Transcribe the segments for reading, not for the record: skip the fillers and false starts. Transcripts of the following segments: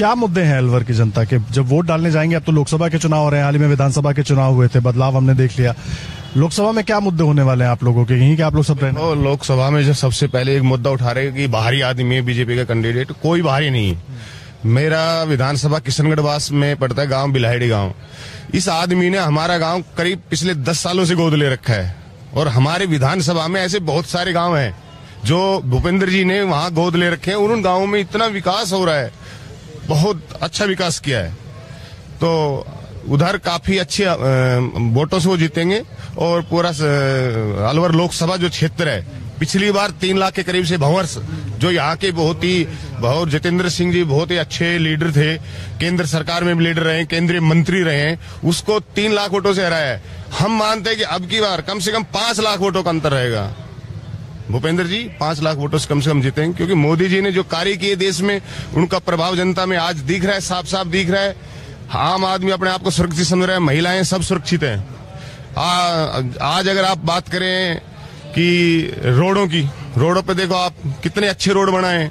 क्या मुद्दे हैं अलवर की जनता के जब वोट डालने जाएंगे? अब तो लोकसभा के चुनाव हो रहे हैं, हाल ही में विधानसभा के चुनाव हुए थे, बदलाव हमने देख लिया। लोकसभा में क्या मुद्दे होने वाले हैं आप लोगों के? यहीं के आप लोग सब रहने? लोकसभा में जो सबसे पहले एक मुद्दा उठा रहे हैं कि बाहरी आदमी है बीजेपी का कैंडिडेट। कोई बाहरी नहीं है। मेरा विधानसभा किशनगढ़वास में पड़ता है गांव बिल्हाड़ी गांव। इस आदमी ने हमारा गांव करीब पिछले 10 सालों से गोद ले रखा है और हमारे विधानसभा में ऐसे बहुत सारे गांव हैं जो भूपेंद्र जी ने वहां गोद ले रखे हैं। उन गांवों में इतना विकास हो रहा है, बहुत अच्छा विकास किया है। तो उधर काफी अच्छे वोटों से वो जीतेंगे और पूरा अलवर लोकसभा जो क्षेत्र है, पिछली बार 3 लाख के करीब से भंवर जो यहाँ के बहुत जितेंद्र सिंह जी बहुत ही अच्छे लीडर थे, केंद्र सरकार में भी लीडर रहे, केंद्रीय मंत्री रहे, उसको 3 लाख वोटों से हराया है। हम मानते हैं कि अब की बार कम से कम 5 लाख वोटों का अंतर रहेगा। भूपेंद्र जी 5 लाख वोटों से कम जीतेंगे, क्योंकि मोदी जी ने जो कार्य किए देश में, उनका प्रभाव जनता में आज दिख रहा है, साफ साफ दिख रहा है। आम आदमी अपने आप को सुरक्षित समझ रहा है, महिलाएं सब सुरक्षित हैं। आज अगर आप बात करें कि रोडों पे देखो आप कितने अच्छे रोड बनाए,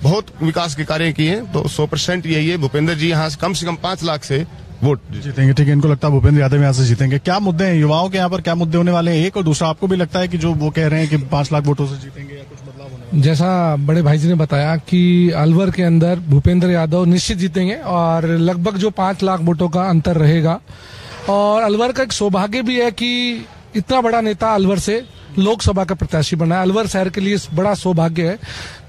बहुत विकास के कार्य किए हैं। तो 100% यही है, भूपेंद्र जी यहाँ से कम 5 लाख से वोट जीतेंगे। ठीक है, इनको लगता है भूपेंद्र यादव यहाँ से जीतेंगे। क्या मुद्दे हैं युवाओं के यहाँ पर, क्या मुद्दे होने वाले हैं? एक और दूसरा, आपको भी लगता है कि जो वो कह रहे हैं कि 5 लाख वोटों से जीतेंगे या कुछ बदलाव होने वाला? जैसा बड़े भाई जी ने बताया कि अलवर के अंदर भूपेंद्र यादव निश्चित जीतेंगे और लगभग जो 5 लाख वोटों का अंतर रहेगा। और अलवर का एक सौभाग्य भी है कि इतना बड़ा नेता अलवर से लोकसभा का प्रत्याशी बना है। अलवर शहर के लिए बड़ा सौभाग्य है,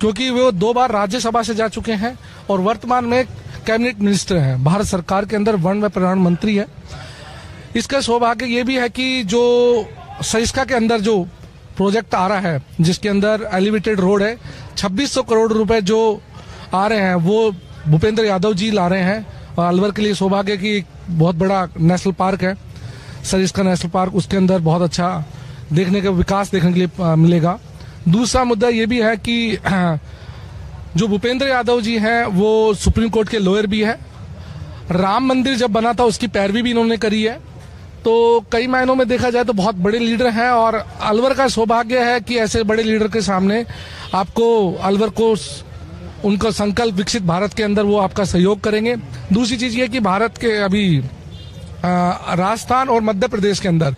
क्योंकि वो 2 बार राज्यसभा से जा चुके हैं और वर्तमान में कैबिनेट मिनिस्टर हैं, भारत सरकार के अंदर वन व पर्यावरण मंत्री है। इसका सौभाग्य ये भी है कि जो सरिस्का के अंदर जो प्रोजेक्ट आ रहा है, जिसके अंदर एलिवेटेड रोड है, 2600 करोड़ रुपए जो आ रहे हैं वो भूपेंद्र यादव जी ला रहे हैं। और अलवर के लिए सौभाग्य की बहुत बड़ा नेशनल पार्क है, सरिस्का नेशनल पार्क, उसके अंदर बहुत अच्छा देखने का विकास देखने के लिए मिलेगा। दूसरा मुद्दा ये भी है कि जो भूपेंद्र यादव जी हैं वो सुप्रीम कोर्ट के लॉयर भी हैं। राम मंदिर जब बना था उसकी पैरवी भी इन्होंने करी है। तो कई मायनों में देखा जाए तो बहुत बड़े लीडर हैं और अलवर का सौभाग्य है कि ऐसे बड़े लीडर के सामने आपको अलवर को उनका संकल्प विकसित भारत के अंदर वो आपका सहयोग करेंगे। दूसरी चीज ये कि भारत के अभी राजस्थान और मध्य प्रदेश के अंदर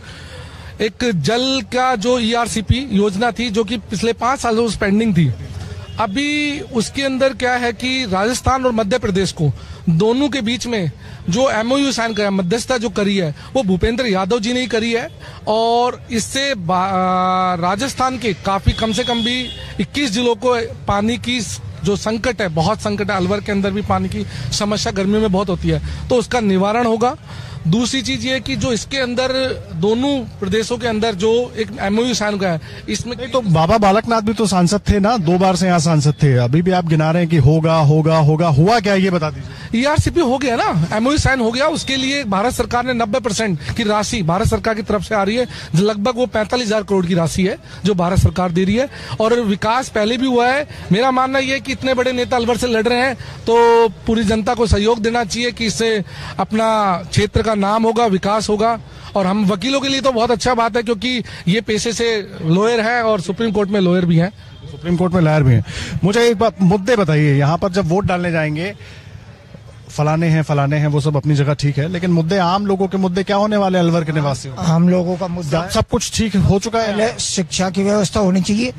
एक जल का जो ERCP योजना थी जो कि पिछले 5 सालों से पेंडिंग थी, अभी उसके अंदर क्या है कि राजस्थान और मध्य प्रदेश को दोनों के बीच में जो MOU साइन किया, मध्यस्थता जो करी है, वो भूपेंद्र यादव जी ने ही करी है। और इससे राजस्थान के काफी कम से कम भी 21 जिलों को पानी की जो संकट है, बहुत संकट है, अलवर के अंदर भी पानी की समस्या गर्मियों में बहुत होती है, तो उसका निवारण होगा। दूसरी चीज ये कि जो इसके अंदर दोनों प्रदेशों के अंदर जो एक MOU साइन हुआ है, इसमें तो बाबा बालकनाथ भी तो सांसद थे ना, 2 बार से यहाँ सांसद थे, अभी भी आप गिना रहे हैं कि होगा, हुआ क्या ये बता दीजिए। ERCP हो गया ना, MOU साइन हो गया, उसके लिए भारत सरकार ने 90% की राशि भारत सरकार की तरफ से आ रही है, लगभग वो 45,000 करोड़ की राशि है जो भारत सरकार दे रही है। और विकास पहले भी हुआ है। मेरा मानना यह है कि इतने बड़े नेता अलवर से लड़ रहे हैं तो पूरी जनता को सहयोग देना चाहिए कि इससे अपना क्षेत्र का नाम होगा, विकास होगा। और हम वकीलों के लिए तो बहुत अच्छा बात है, क्योंकि ये पेशे से लॉयर है और सुप्रीम कोर्ट में लॉयर भी हैं। सुप्रीम कोर्ट में लॉयर भी हैं। मुझे एक बात मुद्दे बताइए, यहाँ पर जब वोट डालने जाएंगे, फलाने हैं वो सब अपनी जगह ठीक है, लेकिन मुद्दे, आम लोगों के मुद्दे क्या होने वाले अलवर के निवासियों? आम लोगों का मुद्दा सब कुछ ठीक हो चुका है। शिक्षा की व्यवस्था होनी चाहिए,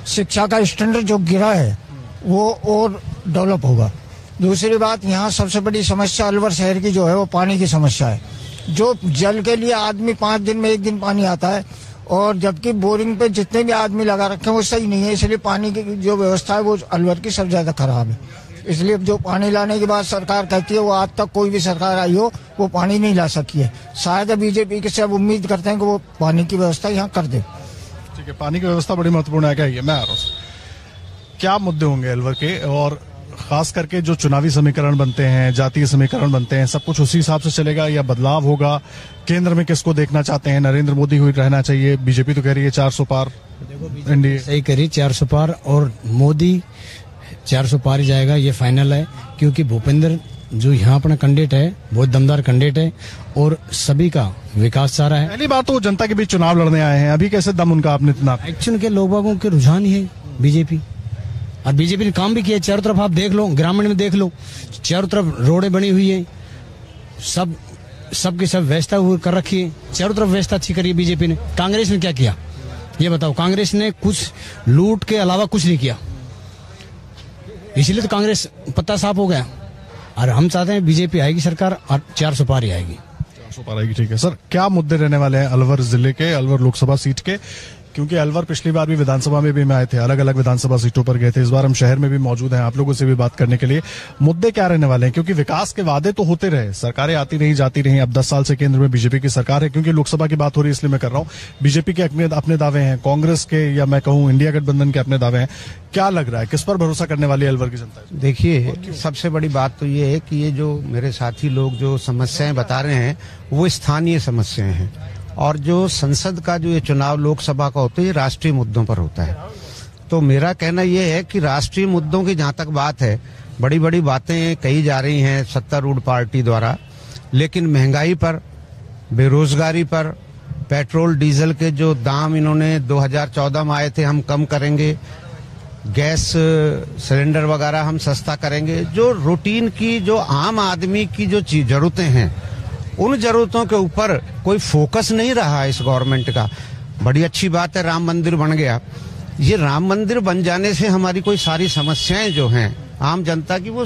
शिक्षा का स्टैंडर्ड जो गिरा है वो और डेवलप होगा। दूसरी बात, यहाँ सबसे बड़ी समस्या अलवर शहर की जो है वो पानी की समस्या है। जो जल के लिए आदमी 5 दिन में 1 दिन पानी आता है, और जबकि बोरिंग पे जितने भी आदमी लगा रखे हैं वो सही नहीं है। इसलिए पानी की जो व्यवस्था है वो अलवर की सबसे ज्यादा खराब है। इसलिए जो पानी लाने के बाद सरकार कहती है, वो आज तक कोई भी सरकार आई हो वो पानी नहीं ला सकी है। शायद बीजेपी से अब उम्मीद करते हैं कि वो पानी की व्यवस्था यहाँ कर दे। ठीक है, पानी की व्यवस्था बड़ी महत्वपूर्ण है। क्या ये मैं आ रहा हूँ, क्या मुद्दे होंगे अलवर के, और खास करके जो चुनावी समीकरण बनते हैं, जातीय समीकरण बनते हैं, सब कुछ उसी हिसाब से चलेगा या बदलाव होगा? केंद्र में किसको देखना चाहते हैं? नरेंद्र मोदी हुई रहना चाहिए, बीजेपी तो कह रही है 400 पार, एनडीए सही करी 400 पार, और मोदी 400 पार ही जाएगा, ये फाइनल है। क्योंकि भूपेंद्र जो यहाँ अपना कैंडिडेट है बहुत दमदार कैंडिडेट है और सभी का विकास चाह रहा है। पहली बार तो जनता के बीच चुनाव लड़ने आए हैं, अभी कैसे दम उनका आपने इतना? एक्चुअल के लोगों के रुझान ही है बीजेपी। और बीजेपी ने काम भी किया। चारों तरफ आप देख लो, ग्रामीण में देख लो, चारों तरफ रोडें बनी हुई है, सबकी सब व्यवस्था कर रखी है, चारों तरफ व्यवस्था अच्छी करी है बीजेपी ने। कांग्रेस ने क्या किया ये बताओ? कांग्रेस ने कुछ लूट के अलावा कुछ नहीं किया, इसलिए तो कांग्रेस पत्ता साफ हो गया। और हम चाहते हैं बीजेपी आएगी सरकार और 400 पार ही आएगी। 400 पार आएगी, ठीक है सर। क्या मुद्दे रहने वाले हैं अलवर जिले के, अलवर लोकसभा सीट के? क्योंकि अलवर पिछली बार भी विधानसभा में भी मैं आए थे, अलग अलग विधानसभा सीटों पर गए थे, इस बार हम शहर में भी मौजूद हैं आप लोगों से भी बात करने के लिए। मुद्दे क्या रहने वाले हैं? क्योंकि विकास के वादे तो होते रहे, सरकारें आती रही जाती रही, अब 10 साल से केंद्र में बीजेपी की सरकार है। क्योंकि लोकसभा की बात हो रही है इसलिए मैं कर रहा हूँ। बीजेपी के अपने दावे हैं, कांग्रेस के या मैं कहूँ इंडिया गठबंधन के अपने दावे हैं। क्या लग रहा है, किस पर भरोसा करने वाली है अलवर की जनता? देखिए, सबसे बड़ी बात तो ये है कि ये जो मेरे साथी लोग जो समस्याएं बता रहे हैं वो स्थानीय समस्याएं हैं, और जो संसद का जो ये चुनाव लोकसभा का होता है ये राष्ट्रीय मुद्दों पर होता है। तो मेरा कहना ये है कि राष्ट्रीय मुद्दों की जहां तक बात है, बड़ी बड़ी बातें कही जा रही हैं सत्तारूढ़ पार्टी द्वारा, लेकिन महंगाई पर, बेरोजगारी पर, पेट्रोल डीजल के जो दाम इन्होंने 2014 में आए थे हम कम करेंगे, गैस सिलेंडर वगैरह हम सस्ता करेंगे, जो रूटीन की जो आम आदमी की जो जरूरतें हैं उन जरूरतों के ऊपर कोई फोकस नहीं रहा है इस गवर्नमेंट का। बड़ी अच्छी बात है राम मंदिर बन गया, ये राम मंदिर बन जाने से हमारी कोई सारी समस्याएं जो हैं आम जनता की वो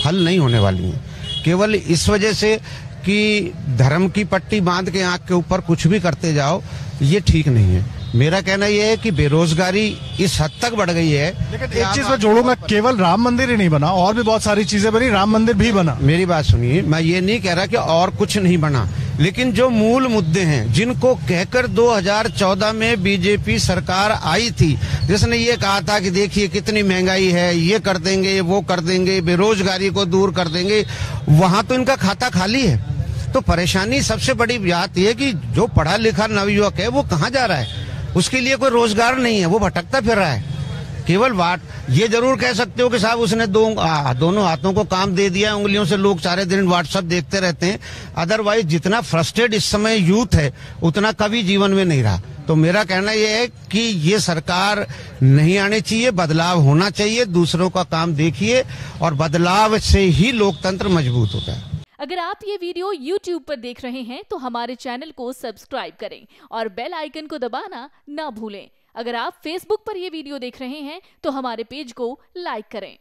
हल नहीं होने वाली हैं, केवल इस वजह से कि धर्म की पट्टी बांध के आंख के ऊपर कुछ भी करते जाओ, ये ठीक नहीं है। मेरा कहना यह है कि बेरोजगारी इस हद तक बढ़ गई है। लेकिन एक चीज मैं जोड़ूंगा, केवल राम मंदिर ही नहीं बना, और भी बहुत सारी चीजें बनी, राम मंदिर भी बना। मेरी बात सुनिए, मैं ये नहीं कह रहा कि और कुछ नहीं बना, लेकिन जो मूल मुद्दे हैं जिनको कहकर 2014 में बीजेपी सरकार आई थी, जिसने ये कहा था कि देखिए कितनी महंगाई है, ये कर देंगे, वो कर देंगे, बेरोजगारी को दूर कर देंगे, वहां तो इनका खाता खाली है। तो परेशानी सबसे बड़ी बात यह कि जो पढ़ा लिखा नवयुवक है वो कहाँ जा रहा है, उसके लिए कोई रोजगार नहीं है, वो भटकता फिर रहा है। केवल बात ये जरूर कह सकते हो कि साहब उसने दोनों हाथों को काम दे दिया, उंगलियों से लोग सारे दिन व्हाट्सएप देखते रहते हैं। अदरवाइज जितना फ्रस्ट्रेट इस समय यूथ है उतना कभी जीवन में नहीं रहा। तो मेरा कहना यह है कि ये सरकार नहीं आनी चाहिए, बदलाव होना चाहिए, दूसरों का काम देखिए, और बदलाव से ही लोकतंत्र मजबूत होता है। अगर आप ये वीडियो YouTube पर देख रहे हैं तो हमारे चैनल को सब्सक्राइब करें और बेल आइकन को दबाना ना भूलें। अगर आप Facebook पर ये वीडियो देख रहे हैं तो हमारे पेज को लाइक करें।